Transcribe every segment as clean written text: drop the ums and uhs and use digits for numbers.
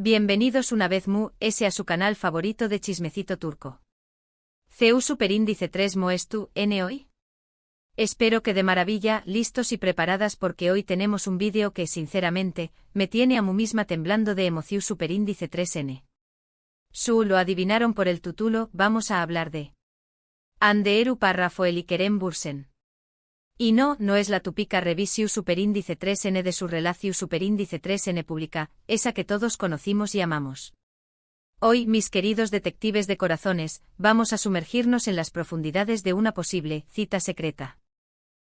Bienvenidos una vez a su canal favorito de chismecito turco. CU Superíndice 3 Moestu N hoy. Espero que de maravilla, listos y preparadas porque hoy tenemos un vídeo que sinceramente, me tiene a mí misma temblando de emoción. Superíndice 3N. Lo adivinaron por el título, vamos a hablar de Anderu párrafo el Kerem Bürsin. Y no es la típica revisión Superíndice 3N de su relación Superíndice 3N pública, esa que todos conocimos y amamos. Hoy, mis queridos detectives de corazones, vamos a sumergirnos en las profundidades de una posible cita secreta.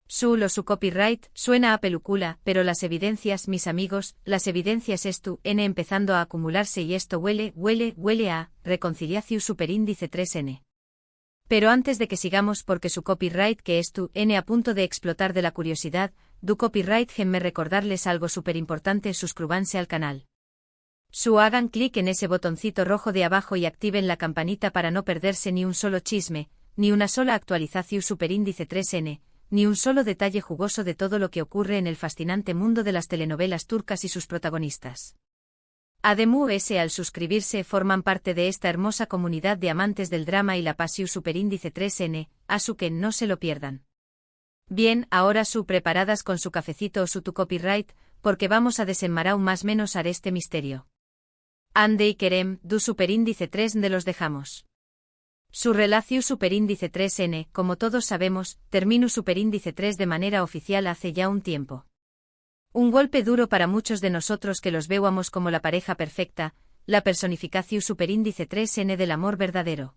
Su copyright suena a película, pero las evidencias, mis amigos, las evidencias empezando a acumularse y esto huele a reconciliación Superíndice 3N. Pero antes de que sigamos porque su copyright que a punto de explotar de la curiosidad, du copyright me recordarles algo súper importante, suscríbanse al canal. Hagan clic en ese botoncito rojo de abajo y activen la campanita para no perderse ni un solo chisme, ni una sola actualización Superíndice 3N, ni un solo detalle jugoso de todo lo que ocurre en el fascinante mundo de las telenovelas turcas y sus protagonistas. Además, al suscribirse forman parte de esta hermosa comunidad de amantes del drama y la pasión Superíndice 3N, así que no se lo pierdan. Bien, ahora preparadas con su cafecito o su tu copyright, porque vamos a desenmarrar más menos este misterio. Ande y Kerem, du Superíndice 3 de los dejamos. Su relación Superíndice 3N, como todos sabemos, terminó Superíndice 3 de manera oficial hace ya un tiempo. Un golpe duro para muchos de nosotros que los veíamos como la pareja perfecta, la personificación Superíndice 3N del amor verdadero.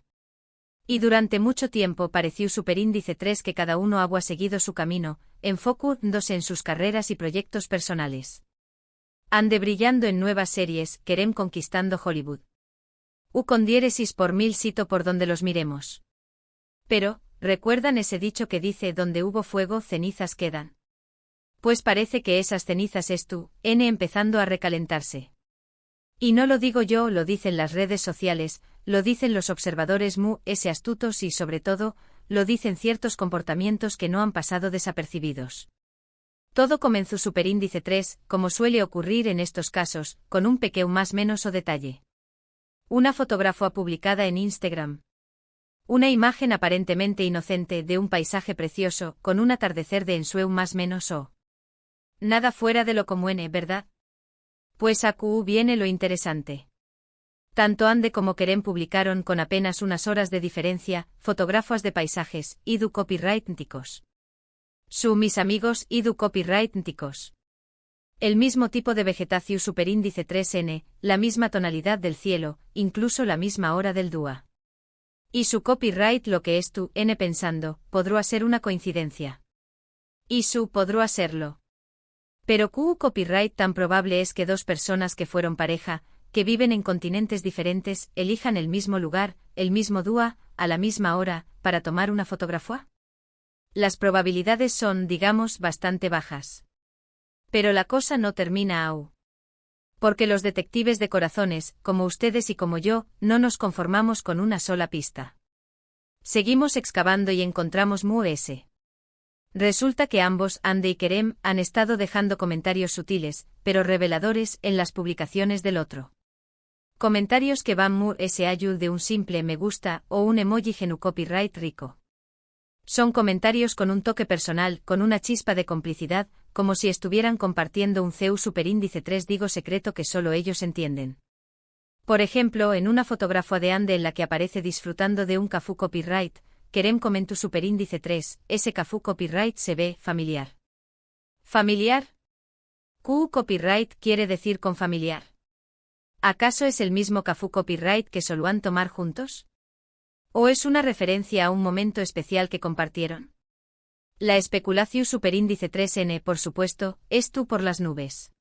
Y durante mucho tiempo pareció Superíndice 3 que cada uno había seguido su camino, enfocándose en sus carreras y proyectos personales. Ande brillando en nuevas series, Kerem conquistando Hollywood. Con diéresis por mil sito por donde los miremos. Pero, ¿recuerdan ese dicho que dice donde hubo fuego cenizas quedan? Pues parece que esas cenizas empezando a recalentarse. Y no lo digo yo, lo dicen las redes sociales, lo dicen los observadores astutos y sobre todo, lo dicen ciertos comportamientos que no han pasado desapercibidos. Todo comenzó Superíndice 3, como suele ocurrir en estos casos, con un pequeño más menos o detalle. Una fotógrafa publicada en Instagram. Una imagen aparentemente inocente de un paisaje precioso, con un atardecer de ensueño más menos o. Nada fuera de lo común, ¿verdad? Pues aquí viene lo interesante. Tanto Ande como Kerem publicaron con apenas unas horas de diferencia, fotografías de paisajes, y du copyright ticos. Mis amigos, y du copyright ticos. El mismo tipo de vegetación Superíndice 3N, la misma tonalidad del cielo, incluso la misma hora del día. Y su copyright lo que pensando, podrá ser una coincidencia. Y podrá serlo. Pero copyright tan probable es que dos personas que fueron pareja, que viven en continentes diferentes, elijan el mismo lugar, el mismo día, a la misma hora, para tomar una fotografía. Las probabilidades son, digamos, bastante bajas. Pero la cosa no termina aún. Porque los detectives de corazones, como ustedes y como yo, no nos conformamos con una sola pista. Seguimos excavando y encontramos Resulta que ambos, Ande y Kerem, han estado dejando comentarios sutiles, pero reveladores, en las publicaciones del otro. Comentarios que van ayud de un simple me gusta o un emoji genu copyright rico. Son comentarios con un toque personal, con una chispa de complicidad, como si estuvieran compartiendo un CU Superíndice 3 digo secreto que solo ellos entienden. Por ejemplo, en una fotografía de Ande en la que aparece disfrutando de un cafú copyright, Kerem comentó Superíndice 3, ese cafú copyright se ve familiar. ¿Familiar? Copyright quiere decir con familiar. ¿Acaso es el mismo cafú copyright que solían tomar juntos? ¿O es una referencia a un momento especial que compartieron? La especulación Superíndice 3N, por supuesto, es por las nubes.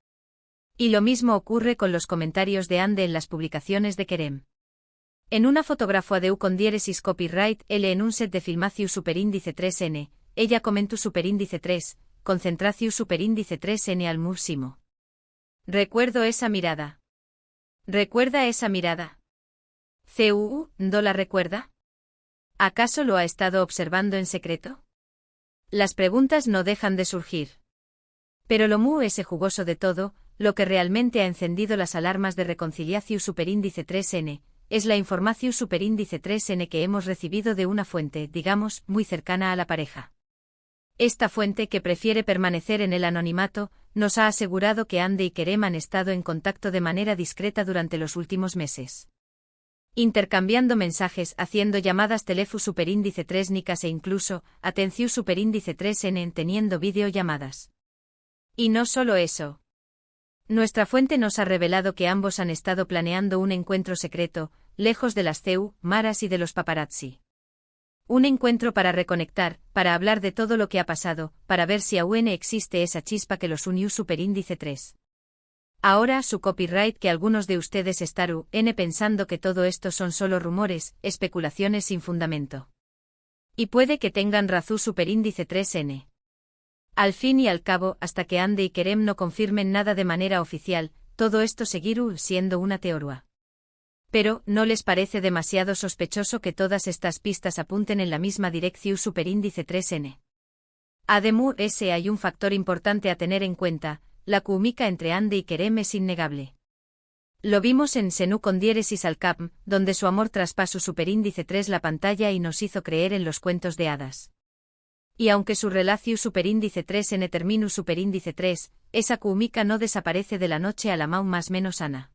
Y lo mismo ocurre con los comentarios de Ande en las publicaciones de Kerem. En una fotografía de con diéresis copyright L en un set de filmación Superíndice 3N, ella comentó Superíndice 3, concentración Superíndice 3N al máximo. Recuerdo esa mirada. ¿Recuerda esa mirada? ¿No la recuerda? ¿Acaso lo ha estado observando en secreto? Las preguntas no dejan de surgir. Pero lo ese jugoso de todo, lo que realmente ha encendido las alarmas de reconciliación superíndice 3N, es la información superíndice 3N que hemos recibido de una fuente, digamos, muy cercana a la pareja. Esta fuente, que prefiere permanecer en el anonimato, nos ha asegurado que Andy y Kerem han estado en contacto de manera discreta durante los últimos meses. Intercambiando mensajes, haciendo llamadas teléfono superíndice 3 nicas e incluso, atención superíndice 3N teniendo videollamadas. Y no solo eso. Nuestra fuente nos ha revelado que ambos han estado planeando un encuentro secreto, lejos de las cámaras y de los paparazzi. Un encuentro para reconectar, para hablar de todo lo que ha pasado, para ver si aún existe esa chispa que los unió superíndice 3. Ahora su copyright, que algunos de ustedes están pensando que todo esto son solo rumores, especulaciones sin fundamento. Y puede que tengan razón superíndice 3N. Al fin y al cabo, hasta que Andy y Kerem no confirmen nada de manera oficial, todo esto seguirá siendo una teoría. Pero, ¿no les parece demasiado sospechoso que todas estas pistas apunten en la misma dirección superíndice 3N? Además, hay un factor importante a tener en cuenta: la química entre Andy y Kerem es innegable. Lo vimos en Senú con diéresis al cap, donde su amor traspasó superíndice 3 la pantalla y nos hizo creer en los cuentos de hadas. Y aunque su relación superíndice 3N terminó superíndice 3, esa química no desaparece de la noche a la más menos sana.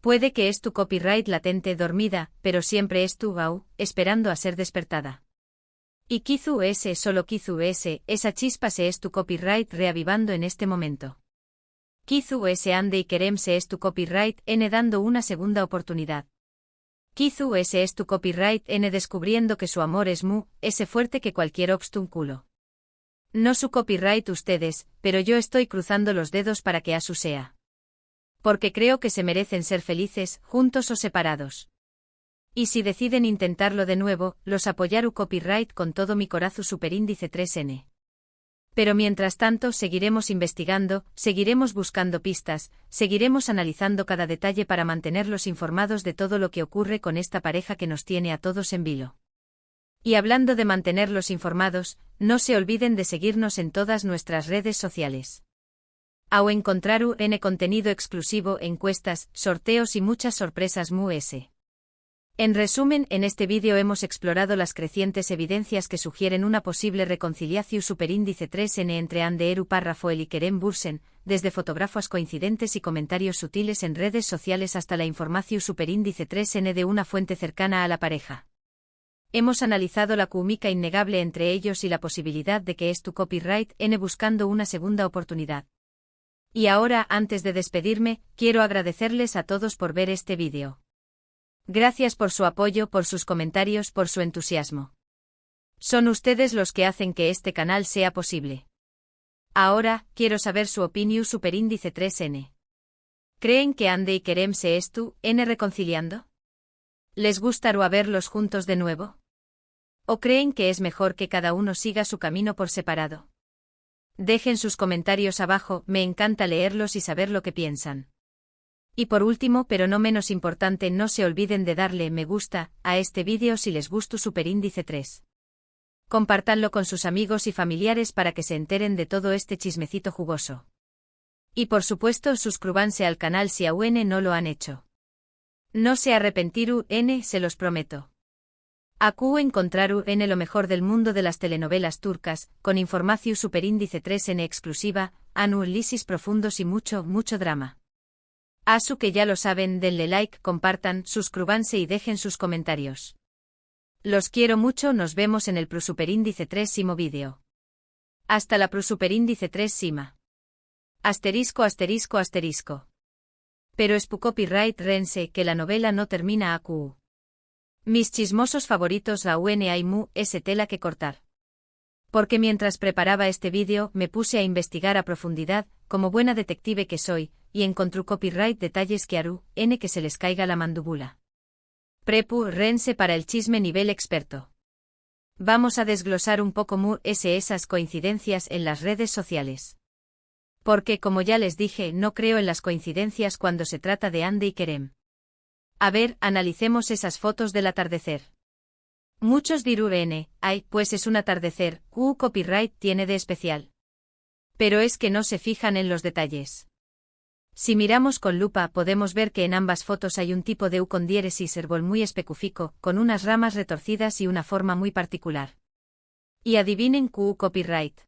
Puede que es tu copyright latente dormida, pero siempre es tu esperando a ser despertada. Y solo esa chispa se es tu copyright reavivando en este momento. Andy y Kerem se es tu copyright dando una segunda oportunidad. Es tu copyright descubriendo que su amor es ese fuerte que cualquier obstáculo. No su copyright ustedes, pero yo estoy cruzando los dedos para que asu sea. Porque creo que se merecen ser felices, juntos o separados. Y si deciden intentarlo de nuevo, los apoyaré copyright con todo mi corazón superíndice 3N. Pero mientras tanto seguiremos investigando, seguiremos buscando pistas, seguiremos analizando cada detalle para mantenerlos informados de todo lo que ocurre con esta pareja que nos tiene a todos en vilo. Y hablando de mantenerlos informados, no se olviden de seguirnos en todas nuestras redes sociales. O encontrar contenido exclusivo, encuestas, sorteos y muchas sorpresas En resumen, en este vídeo hemos explorado las crecientes evidencias que sugieren una posible reconciliación superíndice 3N entre Anderu Rafael y Kerem Bürsin, desde fotógrafos coincidentes y comentarios sutiles en redes sociales hasta la información superíndice 3N de una fuente cercana a la pareja. Hemos analizado la química innegable entre ellos y la posibilidad de que es tu copyright buscando una segunda oportunidad. Y ahora, antes de despedirme, quiero agradecerles a todos por ver este vídeo. Gracias por su apoyo, por sus comentarios, por su entusiasmo. Son ustedes los que hacen que este canal sea posible. Ahora, quiero saber su opinión superíndice 3N. ¿Creen que Andy y Kerem se reconciliando? ¿Les gustaría verlos juntos de nuevo? ¿O creen que es mejor que cada uno siga su camino por separado? Dejen sus comentarios abajo, me encanta leerlos y saber lo que piensan. Y por último, pero no menos importante, no se olviden de darle me gusta a este vídeo si les gustó superíndice 3. Compártanlo con sus amigos y familiares para que se enteren de todo este chismecito jugoso. Y por supuesto, suscríbanse al canal si aún no lo han hecho. No se arrepentirán, se los prometo. Aquí encontrarán lo mejor del mundo de las telenovelas turcas, con información superíndice 3N exclusiva, análisis profundos y mucho drama. Asu que ya lo saben, denle like, compartan, suscríbanse y dejen sus comentarios. Los quiero mucho, nos vemos en el superíndice 3 vídeo. Hasta la superíndice 3 sima. Asterisco. Pero es pu copyright rense que la novela no termina aquí. Mis chismosos favoritos aún hay tela que cortar. Porque mientras preparaba este vídeo me puse a investigar a profundidad, como buena detective que soy, y encontré copyright detalles que harú que se les caiga la mandíbula. Prepu rense para el chisme nivel experto. Vamos a desglosar un poco esas coincidencias en las redes sociales. Porque como ya les dije, no creo en las coincidencias cuando se trata de Andy y Kerem. A ver, analicemos esas fotos del atardecer. Muchos dirán, ay, pues es un atardecer, ¿qué copyright tiene de especial? Pero es que no se fijan en los detalles. Si miramos con lupa podemos ver que en ambas fotos hay un tipo de eucondiéresis herbol muy específico, con unas ramas retorcidas y una forma muy particular. Y adivinen Q copyright.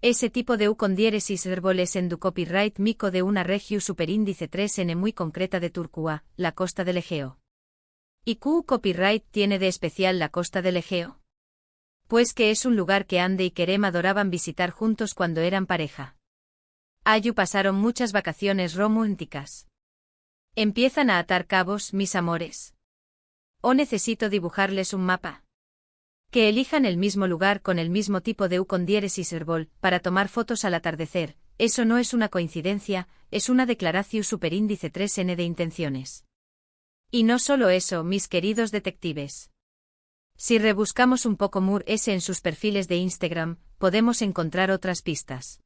Ese tipo de eucondiéresis herbol es en du copyright mico de una región superíndice 3N muy concreta de Turquía, la costa del Egeo. ¿Y Q copyright tiene de especial la costa del Egeo? Pues que es un lugar que Ande y Kerem adoraban visitar juntos cuando eran pareja. Allí pasaron muchas vacaciones románticas. Empiezan a atar cabos, mis amores. ¿O necesito dibujarles un mapa? Que elijan el mismo lugar con el mismo tipo de eucondiéresis herbol para tomar fotos al atardecer, eso no es una coincidencia, es una declaración superíndice 3N de intenciones. Y no solo eso, mis queridos detectives. Si rebuscamos un poco Moore en sus perfiles de Instagram, podemos encontrar otras pistas.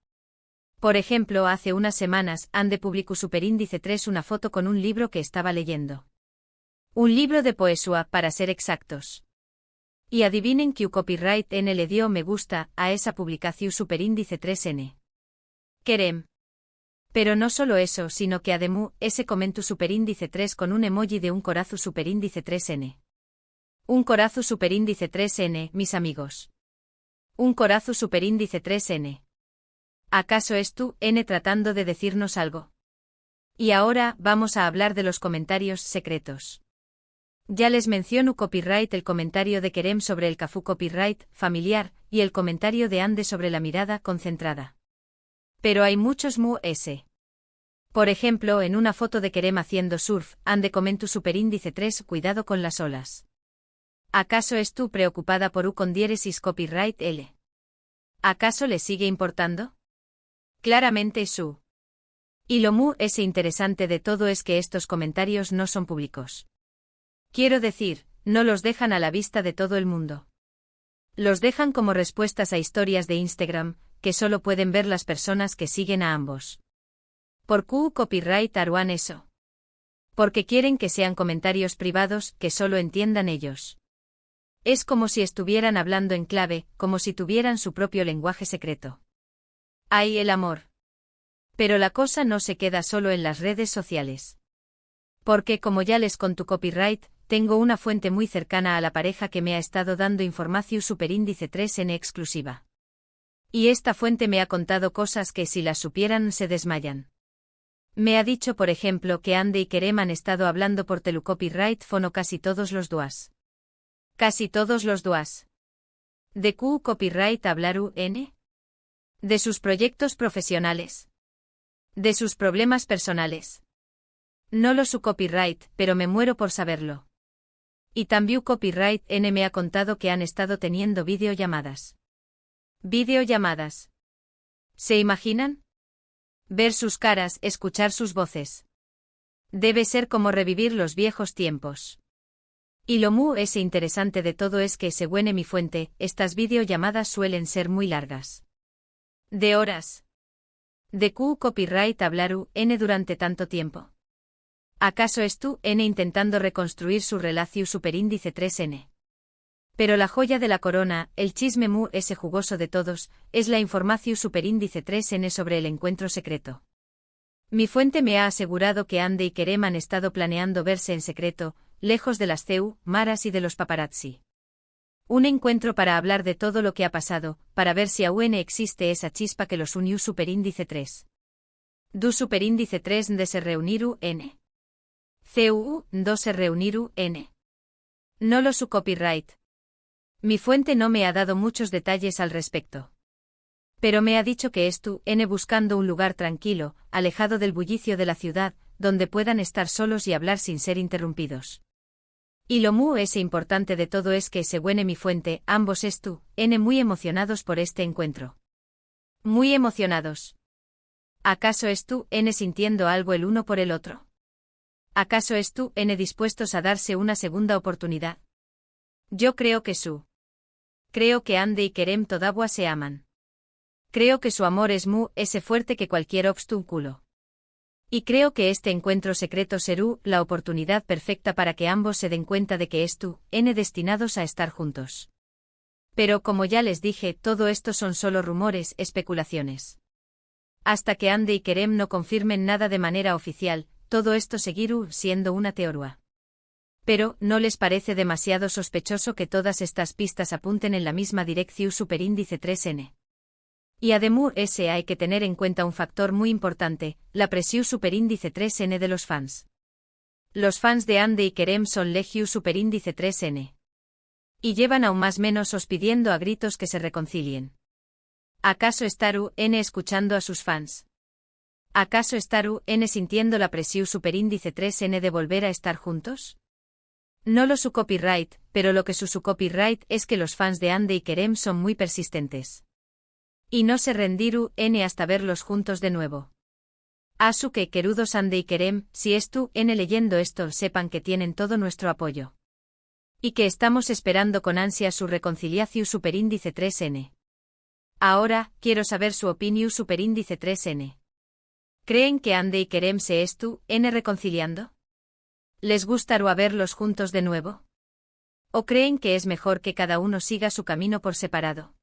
Por ejemplo, hace unas semanas, Ande publicó superíndice 3 una foto con un libro que estaba leyendo. Un libro de poesía, para ser exactos. Y adivinen que copyright N le dio me gusta a esa publicación superíndice 3N. Kerem. Pero no solo eso, sino que además, ese comentó superíndice 3 con un emoji de un corazo superíndice 3N. Un corazo superíndice 3N, mis amigos. Un corazo superíndice 3N. ¿Acaso es tú, N tratando de decirnos algo? Y ahora, vamos a hablar de los comentarios secretos. Ya les menciono copyright el comentario de Kerem sobre el cafú copyright, familiar, y el comentario de Ande sobre la mirada concentrada. Pero hay muchos Por ejemplo, en una foto de Kerem haciendo surf, Ande comentó superíndice 3, cuidado con las olas. ¿Acaso es tú preocupada por eucondiéresis copyright L? ¿Acaso le sigue importando? Claramente su. Y lo interesante de todo es que estos comentarios no son públicos. Quiero decir, no los dejan a la vista de todo el mundo. Los dejan como respuestas a historias de Instagram, que solo pueden ver las personas que siguen a ambos. ¿Por qué copyright harán eso? Porque quieren que sean comentarios privados, que solo entiendan ellos. Es como si estuvieran hablando en clave, como si tuvieran su propio lenguaje secreto. ¡Ay, el amor! Pero la cosa no se queda solo en las redes sociales. Porque como ya les conté copyright, tengo una fuente muy cercana a la pareja que me ha estado dando información superíndice 3N exclusiva. Y esta fuente me ha contado cosas que si las supieran se desmayan. Me ha dicho por ejemplo que Ande y Kerem han estado hablando por telecopyright fono casi todos los días. Casi todos los días. ¿De Q copyright hablaru N? De sus proyectos profesionales. De sus problemas personales. No lo su copyright, pero me muero por saberlo. Y también copyright N me ha contado que han estado teniendo videollamadas. Videollamadas. ¿Se imaginan? Ver sus caras, escuchar sus voces. Debe ser como revivir los viejos tiempos. Y lo interesante de todo es que según mi fuente, estas videollamadas suelen ser muy largas. De horas. ¿De Q copyright hablaru N durante tanto tiempo? ¿Acaso es tú, N intentando reconstruir su relación superíndice 3N? Pero la joya de la corona, el chisme ese jugoso de todos, es la información superíndice 3N sobre el encuentro secreto. Mi fuente me ha asegurado que Ande y Kerem han estado planeando verse en secreto, lejos de las maras y de los paparazzi. Un encuentro para hablar de todo lo que ha pasado, para ver si aún existe esa chispa que los unió superíndice 3. Du superíndice 3 de se reuniru N. CU, se reuniru N. No lo su copyright. Mi fuente no me ha dado muchos detalles al respecto. Pero me ha dicho que es tú, N buscando un lugar tranquilo, alejado del bullicio de la ciudad, donde puedan estar solos y hablar sin ser interrumpidos. Y lo importante de todo es que según mi fuente, ambos es tú, N muy emocionados por este encuentro. Muy emocionados. ¿Acaso es tú, N sintiendo algo el uno por el otro? ¿Acaso es tú, N dispuestos a darse una segunda oportunidad? Yo creo que su. Creo que Ande y Kerem todavía se aman. Creo que su amor es ese fuerte que cualquier obstáculo. Y creo que este encuentro secreto será la oportunidad perfecta para que ambos se den cuenta de que es tú, N destinados a estar juntos. Pero como ya les dije, todo esto son solo rumores, especulaciones. Hasta que Ande y Kerem no confirmen nada de manera oficial, todo esto seguirá siendo una teoría. Pero, ¿no les parece demasiado sospechoso que todas estas pistas apunten en la misma dirección superíndice 3n? Y además hay que tener en cuenta un factor muy importante, la presión superíndice 3n de los fans. Los fans de Ande y Kerem son Legiu superíndice 3n. Y llevan aún más menos os pidiendo a gritos que se reconcilien. ¿Acaso Staru N escuchando a sus fans? ¿Acaso Staru N sintiendo la presión superíndice 3n de volver a estar juntos? No lo su copyright, pero lo que su copyright es que los fans de Ande y Kerem son muy persistentes. Y no se rendiru N hasta verlos juntos de nuevo. Asu que querudos Ande y Kerem, si estu N leyendo esto sepan que tienen todo nuestro apoyo. Y que estamos esperando con ansia su reconciliación superíndice 3n. Ahora, quiero saber su opinión superíndice 3n. ¿Creen que Ande y Kerem se estu N reconciliando? ¿Les gustaría verlos juntos de nuevo? ¿O creen que es mejor que cada uno siga su camino por separado?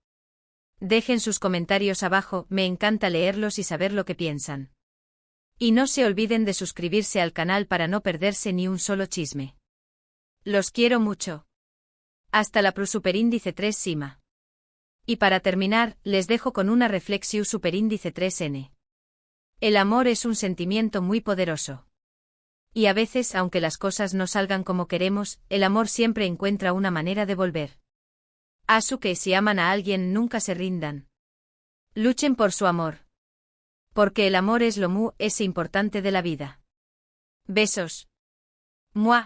Dejen sus comentarios abajo, me encanta leerlos y saber lo que piensan. Y no se olviden de suscribirse al canal para no perderse ni un solo chisme. Los quiero mucho. Hasta la superíndice 3 Sima. Y para terminar, les dejo con una reflexión superíndice 3n. El amor es un sentimiento muy poderoso. Y a veces, aunque las cosas no salgan como queremos, el amor siempre encuentra una manera de volver. Asu que si aman a alguien nunca se rindan. Luchen por su amor. Porque el amor es lo es importante de la vida. Besos. Mua.